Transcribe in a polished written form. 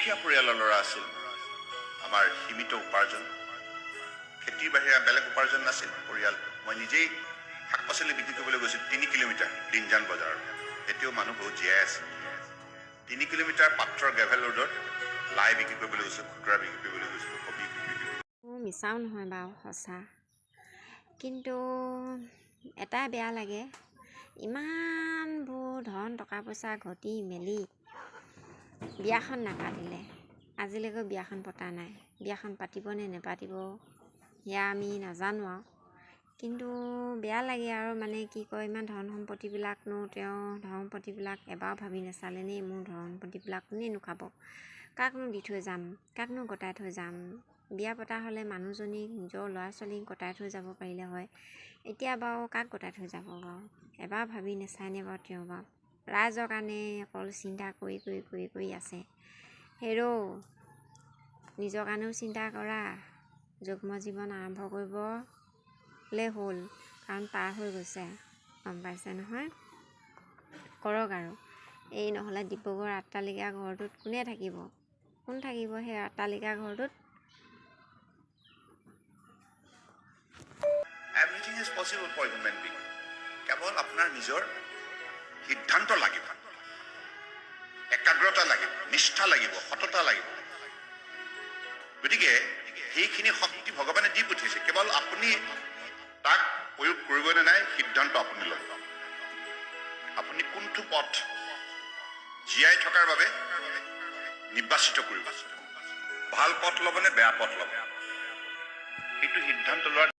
দুখীয়া পৰিয়ালৰ ল'ৰা আছিল। আমাৰ সীমিত উপাৰ্জন, খেতিৰ বাহিৰে বেলেগ উপাৰ্জন নাছিল পৰিয়াল। মই নিজেই শাক পাচলি বিক্ৰী কৰিবলৈ গৈছিলোঁ 3 কিলোমিটাৰ দিনজান বজাৰত। এতিয়াও মানুহ বহুত জীয়াই আছে। 3 কিলোমিটাৰ পাত্ৰৰ গ্ৰেভেল ৰোডত লাই বিক্ৰী কৰিবলৈ গৈছিলোঁ, খুচুৰা বিক্ৰী কৰিবলৈ গৈছিলোঁ, কবি বিক্ৰী কৰিবলৈ। মিছাও নহয় বাৰু, সঁচা। কিন্তু এটাই বেয়া লাগে, ইমানবোৰ ধন টকা পইচা ঘটি মেলি বিয়াখন নাপাতিলে। আজিলৈকে বিয়াখন পতা নাই। বিয়াখন পাতিব নে নেপাতিব সেয়া আমি নাজানো আৰু। কিন্তু বেয়া লাগে আৰু, মানে কি কয়, ইমান ধন সম্পত্তিবিলাকনো তেওঁ ধন সম্পত্তিবিলাক এবাৰ ভাবি নাচালেনে? মোৰ ধন সম্পত্তিবিলাক কোনেনো খাব? কাকনো দি থৈ যাম? কাকনো গতাই থৈ যাম? বিয়া পতা হ'লে মানুহজনীক, নিজৰ ল'ৰা ছোৱালীক গতাই থৈ যাব পাৰিলে হয়। এতিয়া বাৰু কাক গতাই থৈ যাব বাৰু? এবাৰ ভাবি নাচায়নে বাৰু তেওঁ? বাৰু ৰাইজৰ কাৰণে অকল চিন্তা কৰি আছে। হেৰৌ, নিজৰ কাৰণেও চিন্তা কৰা। যুগ্ম জীৱন আৰম্ভ কৰিবলৈ হ'ল, কাৰণ পাৰ হৈ গৈছে, গম পাইছে নহয়? কৰক আৰু। এই নহ'লে ডিব্ৰুগড় আট্টালিকা ঘৰটোত কোনে থাকিব? কোন থাকিব সেই আট্টালিকা ঘৰটোত? Everything is possible for human being. কেৱল আপোনাৰ নিজৰ সিদ্ধান্ত লাগিব, একাগ্ৰতা লাগিব, নিষ্ঠা লাগিব, সততা লাগিব। গতিকে সেইখিনি শক্তি ভগৱানে দি পঠিয়াইছে। কেৱল আপুনি তাক প্ৰয়োগ কৰিবনে নাই, সিদ্ধান্ত আপুনি লয়। আপুনি কোনটো পথ জীয়াই থকাৰ বাবে নিৰ্বাচিত কৰিব, ভাল পথ ল'বনে বেয়া পথ ল'ব, সেইটো সিদ্ধান্ত লোৱাৰ